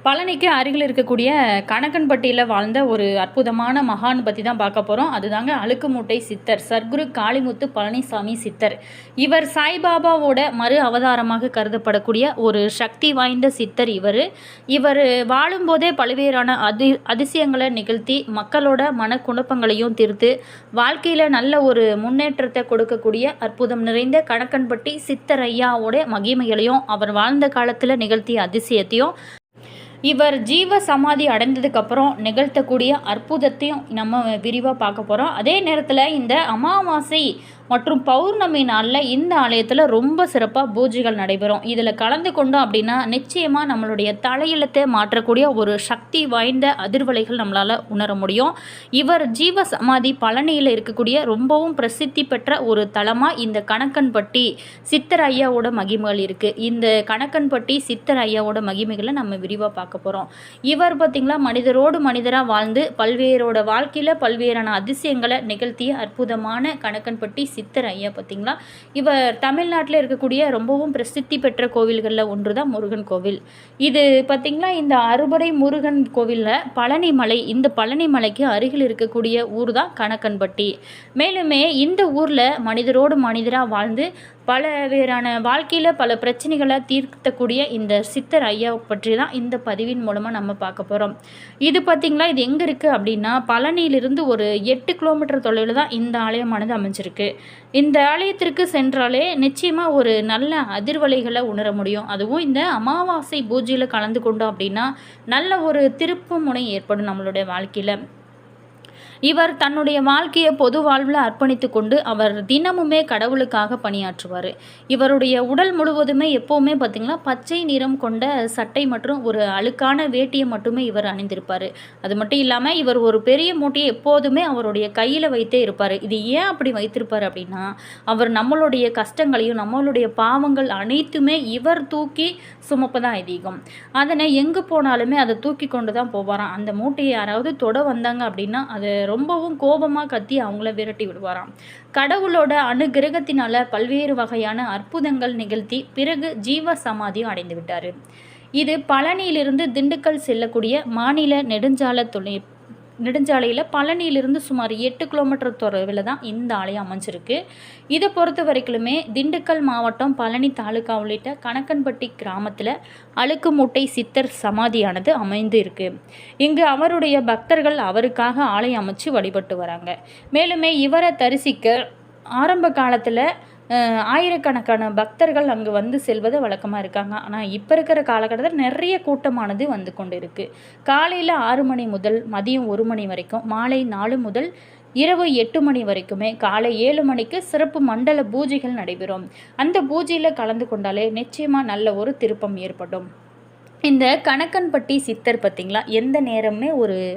பழனிக்கு அருகில் இருக்கக்கூடிய கணக்கன்பட்டியில் வாழ்ந்த ஒரு அற்புதமான மகான் பற்றி தான் பார்க்க போகிறோம். அதுதாங்க அழுக்குமூட்டை சித்தர் சர்க்குரு காளிமுத்து பழனிசாமி சித்தர். இவர் சாய்பாபாவோட மறு அவதாரமாக கருதப்படக்கூடிய ஒரு சக்தி வாய்ந்த சித்தர். இவர் வாழும்போதே பல்வேறான அதிசயங்களை நிகழ்த்தி மக்களோட மனக்குழப்பங்களையும் தீர்த்து வாழ்க்கையில் நல்ல ஒரு முன்னேற்றத்தை கொடுக்கக்கூடிய அற்புதம் நிறைந்த கணக்கன்பட்டி சித்தர் ஐயாவோட மகிமைகளையும் அவர் வாழ்ந்த காலத்தில் நிகழ்த்திய அதிசயத்தையும் இவர் ஜீவ சமாதி அடைந்ததுக்கப்புறம் நிகழ்த்தக்கூடிய அற்புதத்தையும் நம்ம விரிவாக பார்க்க போகிறோம். அதே நேரத்தில் இந்த அமாவாசை மற்றும் பௌர்ணமி நாளில் இந்த ஆலயத்தில் ரொம்ப சிறப்பாக பூஜைகள் நடைபெறும். இதில் கலந்து கொண்டோம் அப்படின்னா நிச்சயமாக நம்மளுடைய தலையெழுத்தை மாற்றக்கூடிய ஒரு சக்தி வாய்ந்த அதிர்வலைகள் நம்மளால் உணர முடியும். இவர் ஜீவ சமாதி பழனியில் இருக்கக்கூடிய ரொம்பவும் பிரசித்தி பெற்ற ஒரு தலமாக இந்த கணக்கன்பட்டி சித்தர் ஐயாவோட மகிமைகள் இருக்குது. இந்த கணக்கன்பட்டி சித்தர் ஐயாவோட மகிமைகளை நம்ம விரிவாக பார்க்க போகிறோம். இவர் பார்த்திங்களா மனிதரோடு மனிதராக வாழ்ந்து பல்வேறோட வாழ்க்கையில் பல்வேறான அதிசயங்களை நிகழ்த்திய அற்புதமான கணக்கன்பட்டி சித்தர் ஐயா. பார்த்திங்களா, இவர் தமிழ்நாட்டில் இருக்கக்கூடிய ரொம்பவும் பிரசித்தி பெற்ற கோவில்களில் ஒன்று தான் முருகன் கோவில். இது பார்த்திங்களா இந்த அறுபடை முருகன் கோவிலில் பழனிமலை, இந்த பழனிமலைக்கு அருகில் இருக்கக்கூடிய ஊர் தான் கணக்கன்பட்டி. மேலுமே இந்த ஊரில் மனிதரோடு மனிதராக வாழ்ந்து பலவேறான வாழ்க்கையில் பல பிரச்சனைகளை தீர்க்கக்கூடிய இந்த சித்தர் ஐயா பற்றி தான் இந்த பதிவின் மூலமாக நம்ம பார்க்க போகிறோம். இது பார்த்திங்களா இது எங்கே இருக்குது அப்படின்னா பழனியிலிருந்து ஒரு 8 கிலோமீட்டர் தொலைவில் தான் இந்த ஆலயமானது அமைஞ்சிருக்கு. இந்த ஆலயத்திற்கு சென்றாலே நிச்சயமாக ஒரு நல்ல அதிர்வலைகளை உணர முடியும். அதுவும் இந்த அமாவாசை பூஜையில் கலந்து கொண்டோம் அப்படின்னா நல்ல ஒரு திருப்பு முனை ஏற்படும் நம்மளுடைய வாழ்க்கையில். இவர் தன்னுடைய வாழ்க்கையை பொது வாழ்வில் அர்ப்பணித்து கொண்டு அவர் தினமுமே கடவுளுக்காக பணியாற்றுவார். இவருடைய உடல் முழுவதுமே எப்போவுமே பார்த்திங்கன்னா பச்சை நிறம் கொண்ட சட்டை மற்றும் ஒரு அழுக்கான வேட்டியை மட்டுமே இவர் அணிந்திருப்பார். அது மட்டும் இல்லாமல் இவர் ஒரு பெரிய மூட்டையை எப்போதுமே அவருடைய கையில் வைத்தே இருப்பார். இது ஏன் அப்படி வைத்திருப்பார் அப்படின்னா அவர் நம்மளுடைய கஷ்டங்களையும் நம்மளுடைய பாவங்கள் அனைத்துமே இவர் தூக்கி சுமப்பதான் ஐதீகம். அதனை எங்கே போனாலுமே அதை தூக்கி கொண்டு தான் போவாராம். அந்த மூட்டையை யாராவது தொட வந்தாங்க அப்படின்னா அது ரொம்பவும் கோபமாக கத்தி அவங்கள விரட்டி விடுவாராம். கடவுளோட அனுகிரகத்தினால பல்வேறு வகையான அற்புதங்கள் நிகழ்த்தி பிறகு ஜீவ சமாதியும் அடைந்து விட்டார். இது பழனியிலிருந்து திண்டுக்கல் செல்லக்கூடிய மாநில நெடுஞ்சாலையில் பழனியிலிருந்து சுமார் 8 கிலோமீட்டர் தொலைவில் தான் இந்த ஆலயம் அமைஞ்சிருக்கு. இதை பொறுத்த வரைக்குமே திண்டுக்கல் மாவட்டம் பழனி தாலுகா உள்ளிட்ட கணக்கன்பட்டி கிராமத்தில் அழுக்குமூட்டை சித்தர் சமாதியானது அமைந்து இருக்கு. இங்கு அவருடைய பக்தர்கள் அவருக்காக ஆலயம் அமைச்சு வழிபட்டு வராங்க. மேலுமே இவரை தரிசிக்க ஆரம்ப காலத்தில் ஆயிரக்கணக்கான பக்தர்கள் அங்கே வந்து செல்வது வழக்கமாக இருக்காங்க. ஆனால் இப்போ இருக்கிற காலகட்டத்தில் நிறைய கூட்டமானது வந்து கொண்டு இருக்குது. காலையில் 6 மணி முதல் மதியம் 1 மணி வரைக்கும், மாலை 4 முதல் இரவு 8 மணி வரைக்குமே, காலை 7 மணிக்கு சிறப்பு மண்டல பூஜைகள் நடைபெறும். அந்த பூஜையில் கலந்து கொண்டாலே நிச்சயமாக நல்ல ஒரு திருப்பம் ஏற்படும். இந்த கணக்கன்பட்டி சித்தர் பார்த்திங்களா எந்த நேரமே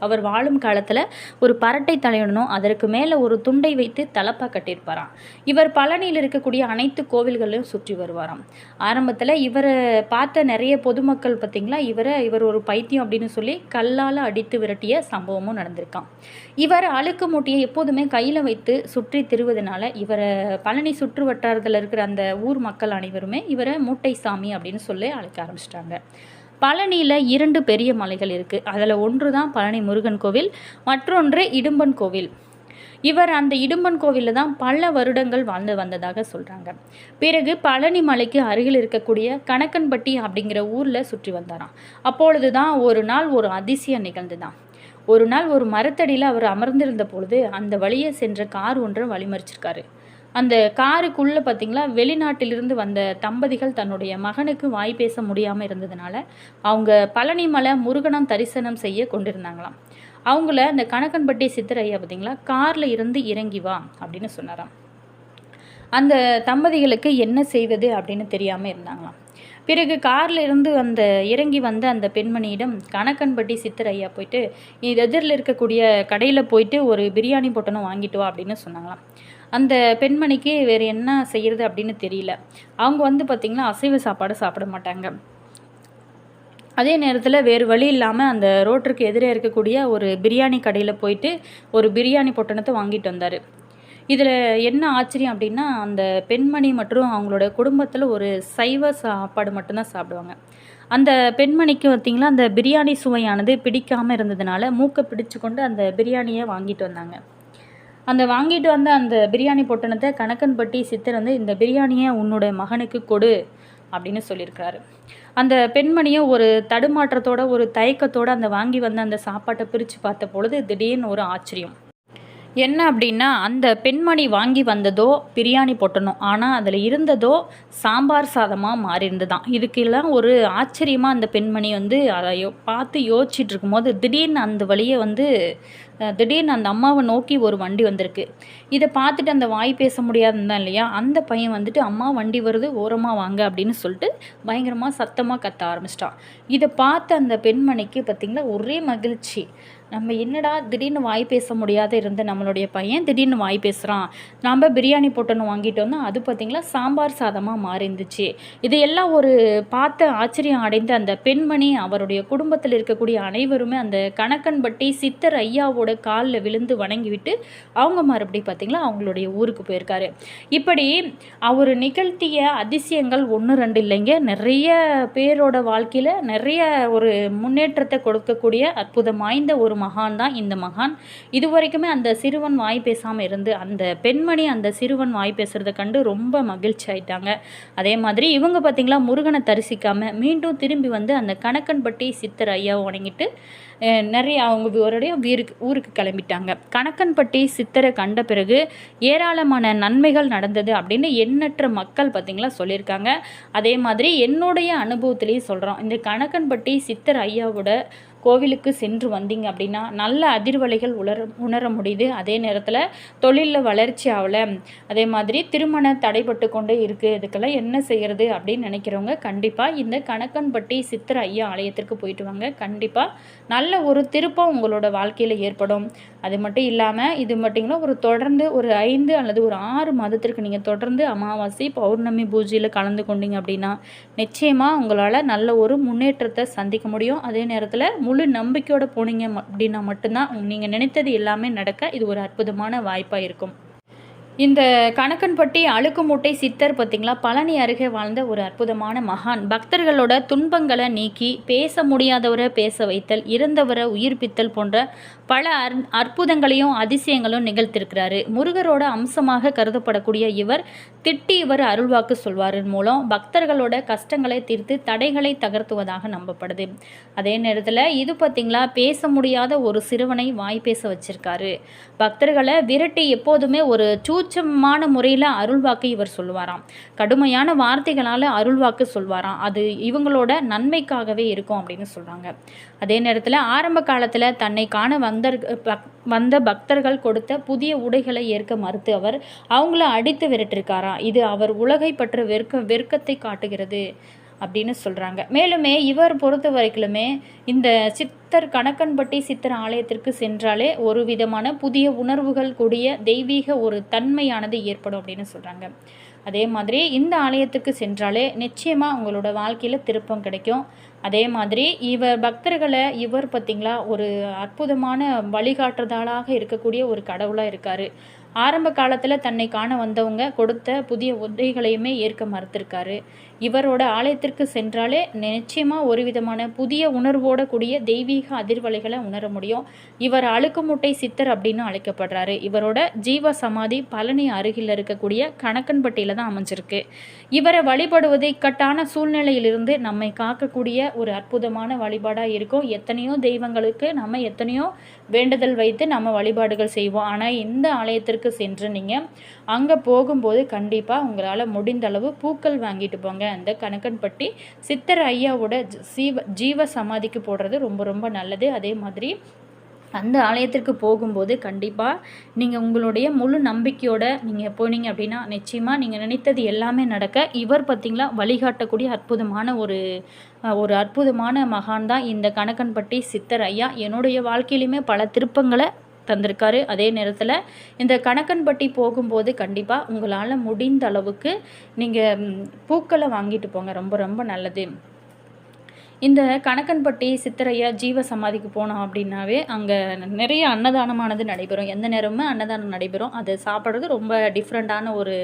அவர் வாழும் காலத்தில் ஒரு பரட்டை தலையுடனும் அதற்கு மேலே ஒரு துண்டை வைத்து தலப்பாக கட்டியிருப்பாராம். இவர் பழனியில் இருக்கக்கூடிய அனைத்து கோவில்களையும் சுற்றி வருவாராம். ஆரம்பத்தில் இவரை பார்த்த நிறைய பொதுமக்கள் பார்த்திங்களா இவர் ஒரு பைத்தியம் அப்படின்னு சொல்லி கல்லால் அடித்து விரட்டிய சம்பவமும் நடந்திருக்கான். இவர் அழுக்கு மூட்டையை எப்போதுமே கையில் வைத்து சுற்றி திருவதனால இவரை பழனி சுற்று வட்டாரத்தில் இருக்கிற அந்த ஊர் மக்கள் அனைவருமே இவரை மூட்டை சாமி அப்படின்னு சொல்லி அழைக்க ஆரம்பிச்சிட்டாங்க. பழனியில் 2 பெரிய மலைகள் இருக்குது. அதில் ஒன்று தான் பழனி முருகன் கோவில், மற்றொன்று இடும்பன் கோவில். இவர் அந்த இடும்பன் கோவிலில் தான் பல வருடங்கள் வாழ்ந்து வந்ததாக சொல்கிறாங்க. பிறகு பழனி மலைக்கு அருகில் இருக்கக்கூடிய கணக்கன்பட்டி அப்படிங்கிற ஊரில் சுற்றி வந்தாராம். அப்பொழுது தான் ஒரு நாள் ஒரு அதிசயம் நிகழ்ந்துதான். ஒரு நாள் ஒரு மரத்தடியில் அவர் அமர்ந்திருந்த பொழுது அந்த வழியே சென்ற கார் ஒன்றை வழிமறிச்சிருக்காரு. அந்த காருக்குள்ளே பார்த்திங்களா வெளிநாட்டிலிருந்து வந்த தம்பதிகள் தன்னுடைய மகனுக்கு வாய் பேச முடியாமல் இருந்ததுனால அவங்க பழனிமலை முருகனம் தரிசனம் செய்ய கொண்டிருந்தாங்களாம். அவங்கள அந்த கணக்கன்பட்டி சித்தர் ஐயா பார்த்திங்களா காரில் இருந்து இறங்கி வா அப்படின்னு சொன்னாராம். அந்த தம்பதிகளுக்கு என்ன செய்வது அப்படின்னு தெரியாமல் இருந்தாங்களாம். பிறகு காரில் இருந்து இறங்கி வந்த அந்த பெண்மணியிடம் கணக்கன்பட்டி சித்தர் ஐயா போயிட்டு இது எதிரில் இருக்கக்கூடிய கடையில் போயிட்டு ஒரு பிரியாணி பொட்டணும் வாங்கிட்டு வா அப்படின்னு சொன்னாங்களாம். அந்த பெண்மணிக்கு வேறு என்ன செய்கிறது அப்படின்னு தெரியல. அவங்க பார்த்திங்கன்னா அசைவ சாப்பாடு சாப்பிட மாட்டாங்க. அதே நேரத்தில் வேறு வழி இல்லாமல் அந்த ரோட்டிற்கு எதிரே இருக்கக்கூடிய ஒரு பிரியாணி கடையில் போயிட்டு ஒரு பிரியாணி பொட்டணத்தை வாங்கிட்டு வந்தார். இதில் என்ன ஆச்சரியம் அப்படின்னா அந்த பெண்மணி மற்றும் அவங்களோட குடும்பத்தில் ஒரு சைவ சாப்பாடு மட்டும்தான் சாப்பிடுவாங்க. அந்த பெண்மணிக்கு பார்த்திங்களா அந்த பிரியாணி சுவையானது பிடிக்காமல் இருந்ததுனால மூக்கை பிடிச்சு கொண்டு அந்த பிரியாணியை வாங்கிட்டு வந்தாங்க. அந்த வாங்கிட்டு வந்த அந்த பிரியாணி பொட்டணத்தை கணக்கன்பட்டி சித்தர் வந்து இந்த பிரியாணியை உன்னோட மகனுக்கு கொடு அப்படின்னு சொல்லியிருக்காரு. அந்த பெண்மணியும் ஒரு தடுமாற்றத்தோட ஒரு தயக்கத்தோட அந்த வாங்கி வந்த அந்த சாப்பாட்டை பிரித்து பார்த்த பொழுது திடீர்னு ஒரு ஆச்சரியம். என்ன அப்படின்னா, அந்த பெண்மணி வாங்கி வந்ததோ பிரியாணி பொட்டணும், ஆனால் அதில் இருந்ததோ சாம்பார் சாதமாக மாறி இருந்துதான். இதுக்கெல்லாம் ஒரு ஆச்சரியமாக அந்த பெண்மணி வந்து அதை பார்த்து யோசிச்சுட்டு இருக்கும்போது திடீர்னு அந்த வழியை வந்து திடீர்னு அந்த அம்மாவை நோக்கி ஒரு வண்டி வந்திருக்கு. இதை பார்த்துட்டு அந்த வாய் பேச முடியாதுன்னு இல்லையா, அந்த பையன் வந்துட்டு அம்மா வண்டி வருது ஓரமாக வாங்க அப்படின்னு சொல்லிட்டு பயங்கரமாக சத்தமாக கத்த ஆரம்பிச்சிட்டான். இதை பார்த்து அந்த பெண்மணிக்கு பார்த்திங்களா ஒரே மகிழ்ச்சி. நம்ம என்னடா திடீர்னு வாய் பேச முடியாத இருந்த நம்மளுடைய பையன் திடீர்னு வாய் பேசுகிறான், நம்ம பிரியாணி பொட்டணும் வாங்கிட்டு வந்தோம், அது பார்த்திங்களா சாம்பார் சாதமாக மாறி இருந்துச்சு. இதையெல்லாம் ஒரு பார்த்து ஆச்சரியம் அடைந்த அந்த பெண்மணி அவருடைய குடும்பத்தில் இருக்கக்கூடிய அனைவருமே அந்த கணக்கன்பட்டி சித்தர் ஐயாவோட காலில் விழுந்து வணங்கிவிட்டு அவங்க மறுபடியும் பார்த்திங்களா அவங்களுடைய ஊருக்கு போயிருக்காரு. இப்படி அவர் நிகழ்த்திய அதிசயங்கள் 1-2 இல்லைங்க, நிறைய பேரோட வாழ்க்கையில் நிறைய ஒரு முன்னேற்றத்தை கொடுக்கக்கூடிய அற்புதம் வாய்ந்த ஒரு மகான் தான் இந்த மகான். இதுவரைக்குமே அந்த சிறுவன் வாய் பேசாமல் இருந்து அந்த பெண்மணி அந்த சிறுவன் வாய் பேசுகிறத கண்டு ரொம்ப மகிழ்ச்சி ஆயிட்டாங்க. அதே மாதிரி இவங்க பார்த்திங்களா முருகனை தரிசிக்காமல் மீண்டும் திரும்பி வந்து அந்த கணக்கன்பட்டி சித்தர் ஐயாவை வணங்கிட்டு நிறைய அவங்க ஊருக்கு கிளம்பிட்டாங்க. கணக்கன்பட்டி சித்தரை கண்ட பிறகு ஏராளமான நன்மைகள் நடந்தது அப்படின்னு எண்ணற்ற மக்கள் பார்த்திங்களா சொல்லியிருக்காங்க. அதே மாதிரி என்னுடைய அனுபவத்திலையும் சொல்கிறோம், இந்த கணக்கன்பட்டி சித்தர் ஐயாவோட கோவிலுக்கு சென்று வந்தீங்க அப்படின்னா நல்ல அதிர்வலைகள் உணர முடியுது. அதே நேரத்தில் தொழிலில் வளர்ச்சி ஆகலை, அதே மாதிரி திருமண தடைப்பட்டு கொண்டே இருக்குது, இதுக்கெல்லாம் என்ன செய்கிறது அப்படின்னு நினைக்கிறவங்க கண்டிப்பாக இந்த கணக்கன்பட்டி சித்தர் ஐயா ஆலயத்திற்கு போயிட்டு வாங்க. கண்டிப்பாக நல்ல ஒரு திருப்பம் உங்களோட வாழ்க்கையில் ஏற்படும். அது மட்டும் இல்லாமல் இது மட்டுங்களா ஒரு தொடர்ந்து ஒரு 5 அல்லது ஒரு 6 மாதத்திற்கு நீங்கள் தொடர்ந்து அமாவாசை பௌர்ணமி பூஜையில் கலந்து கொண்டீங்க அப்படின்னா நிச்சயமாக உங்களால் நல்ல ஒரு முன்னேற்றத்தை சந்திக்க முடியும். அதே நேரத்தில் முழு நம்பிக்கையோடு போனீங்க அப்படின்னா மட்டும்தான் நீங்கள் நினைத்தது எல்லாமே நடக்க இது ஒரு அற்புதமான வாய்ப்பாக இருக்கும். இந்த கணக்கன்பட்டி அழுக்குமூட்டை சித்தர் பார்த்திங்களா பழனி அருகே வாழ்ந்த ஒரு அற்புதமான மகான். பக்தர்களோட துன்பங்களை நீக்கி பேச முடியாதவரை பேச வைத்தல், இறந்தவரை உயிர்ப்பித்தல் போன்ற பல அற்புதங்களையும் அதிசயங்களும் நிகழ்த்திருக்கிறாரு. முருகரோட அம்சமாக கருதப்படக்கூடிய இவர் திட்டி இவர் அருள்வாக்கு சொல்வார் மூலம் பக்தர்களோட கஷ்டங்களை தீர்த்து தடைகளை தகர்த்துவதாக நம்பப்படுது. அதே நேரத்தில் இது பார்த்திங்களா பேச முடியாத ஒரு சிறுவனை வாய் பேச வச்சிருக்காரு. பக்தர்களை விரட்டி எப்போதுமே ஒரு சூட்சமான முறையில் அருள்வாக்கு இவர் சொல்லுவாராம். கடுமையான வார்த்தைகளால் அருள்வாக்கு சொல்வாராம். அது இவங்களோட நன்மைக்காகவே இருக்கும் அப்படின்னு சொல்கிறாங்க. அதே நேரத்தில் ஆரம்ப காலத்தில் தன்னை காண வந்த பக்தர்கள் கொடுத்த புதிய உடைகளை ஏற்க மறுத்து அவர் அவங்கள அடித்து விரட்டிருக்காராம். இது அவர் உலகை பற்ற வெறுக்கத்தை காட்டுகிறது அப்படின்னு சொல்கிறாங்க. மேலுமே இவர் பொறுத்த வரைக்குமே இந்த சித்தர் கணக்கன்பட்டி சித்தர் ஆலயத்திற்கு சென்றாலே ஒரு விதமான புதிய உணர்வுகள் கூடிய தெய்வீக ஒரு தன்மையானது ஏற்படும் அப்படின்னு சொல்கிறாங்க. அதே மாதிரி இந்த ஆலயத்துக்கு சென்றாலே நிச்சயமாக உங்களோட வாழ்க்கையில் திருப்பம் கிடைக்கும். அதே மாதிரி இவர் பார்த்திங்களா ஒரு அற்புதமான வழிகாட்டுதலாக இருக்கக்கூடிய ஒரு கடவுளாக இருக்கார். ஆரம்ப காலத்தில் தன்னை காண வந்தவங்க கொடுத்த புதிய உதைகளையுமே ஏற்க மறுத்திருக்காரு. இவரோட ஆலயத்திற்கு சென்றாலே நிச்சயமாக ஒரு விதமான புதிய உணர்வோட கூடிய தெய்வீக அதிர்வலைகளை உணர முடியும். இவர் அழுக்குமுட்டை சித்தர் அப்படின்னு அழைக்கப்படுறாரு. இவரோட ஜீவ சமாதி பழனி அருகில் இருக்கக்கூடிய கணக்கன்பட்டியில் தான் அமைஞ்சிருக்கு. இவரை வழிபடுவது இக்கட்டான சூழ்நிலையிலிருந்து நம்மை காக்கக்கூடிய ஒரு அற்புதமான வழிபாடாக இருக்கும். எத்தனையோ தெய்வங்களுக்கு நம்ம எத்தனையோ வேண்டுதல் வைத்து நம்ம வழிபாடுகள் செய்வோம். ஆனால் இந்த ஆலயத்திற்கு சென்று நீங்கள் அங்கே போகும்போது கண்டிப்பாக உங்களால் முடிந்த அளவு பூக்கள் வாங்கிட்டு போங்க. அந்த கணக்கன்பட்டி சித்தர் ஐயாவோட ஜீவ சமாதிக்கு போடுறது ரொம்ப ரொம்ப நல்லது. அதே மாதிரி அந்த ஆலயத்திற்கு போகும்போது கண்டிப்பாக நீங்கள் உங்களுடைய முழு நம்பிக்கையோடு நீங்கள் போனீங்க அப்படின்னா நிச்சயமாக நீங்கள் நினைத்தது எல்லாமே நடக்க இவர் பார்த்திங்களா வழிகாட்டக்கூடிய அற்புதமான ஒரு அற்புதமான மகான் தான் இந்த கணக்கன்பட்டி சித்தர் ஐயா. என்னுடைய வாழ்க்கையிலுமே பல திருப்பங்களை தந்திருக்காரு. அதே நேரத்தில் இந்த கணக்கன்பட்டி போகும்போது கண்டிப்பாக உங்களால் முடிந்த அளவுக்கு நீங்கள் பூக்களை வாங்கிட்டு போங்க, ரொம்ப ரொம்ப நல்லது. இந்த கணக்கன்பட்டி சித்தரையா ஜீவ சமாதிக்கு போனோம் அப்படின்னாவே அங்கே நிறைய அன்னதானமானது நடைபெறும். எந்த நேரமுமே அன்னதானம் நடைபெறும். அது சாப்பிட்றது ரொம்ப டிஃப்ரெண்ட்டான ஒரு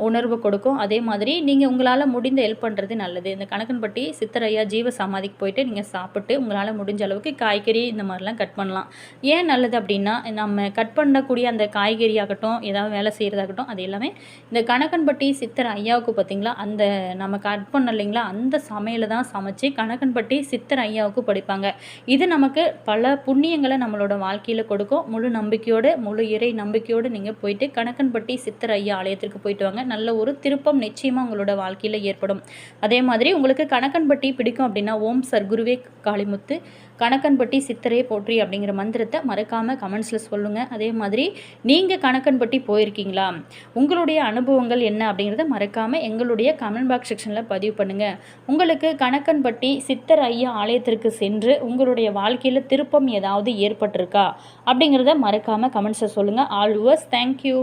உணர்வு கொடுக்கும். அதே மாதிரி நீங்கள் உங்களால் முடிந்த ஹெல்ப் பண்ணுறது நல்லது. இந்த கணக்கன்பட்டி சித்தர் ஐயா ஜீவ சமாதிக்கு போயிட்டு நீங்கள் சாப்பிட்டு உங்களால் முடிஞ்ச அளவுக்கு காய்கறி இந்த மாதிரிலாம் கட் பண்ணலாம். ஏன் நல்லது அப்படின்னா, நம்ம கட் பண்ணக்கூடிய அந்த காய்கறி ஆகட்டும், ஏதாவது வேலை செய்கிறதாகட்டும், அது எல்லாமே இந்த கணக்கன்பட்டி சித்தர் ஐயாவுக்கு பார்த்திங்களா, அந்த நம்ம கட் பண்ண இல்லைங்களா, அந்த சமையலை தான் சமைச்சு கணக்கன்பட்டி சித்தர் ஐயாவுக்கு படிப்பாங்க. இது நமக்கு பல புண்ணியங்களை நம்மளோட வாழ்க்கையில் கொடுக்கும். முழு நம்பிக்கையோடு, முழு இறை நம்பிக்கையோடு நீங்கள் போயிட்டு கணக்கன்பட்டி சித்தர் ஐயா ஆலயத்திற்கு போயிட்டு வாங்க. நல்ல ஒரு திருப்பம் நிச்சயமாக உங்களோட வாழ்க்கையில் ஏற்படும். அதே மாதிரி உங்களுக்கு கணக்கன்பட்டி பிடிக்கும் அப்படின்னா, ஓம் சர்க்குருவே காளிமுத்து கணக்கன்பட்டி சித்தரே போற்றி அப்படிங்கிற மந்திரத்தை மறக்காமல் கமெண்ட்ஸில் சொல்லுங்கள். அதே மாதிரி நீங்கள் கணக்கன்பட்டி போயிருக்கீங்களா, உங்களுடைய அனுபவங்கள் என்ன அப்படிங்கிறத மறக்காமல் எங்களுடைய கமெண்ட் பாக்ஸ் செக்ஷனில் பதிவு பண்ணுங்கள். உங்களுக்கு கணக்கன்பட்டி சித்தர் ஐயா ஆலயத்திற்கு சென்று உங்களுடைய வாழ்க்கையில் திருப்பம் ஏதாவது ஏற்பட்டிருக்கா அப்படிங்கிறத மறக்காமல் கமெண்ட்ஸில் சொல்லுங்கள். All yours. தேங்க்யூ.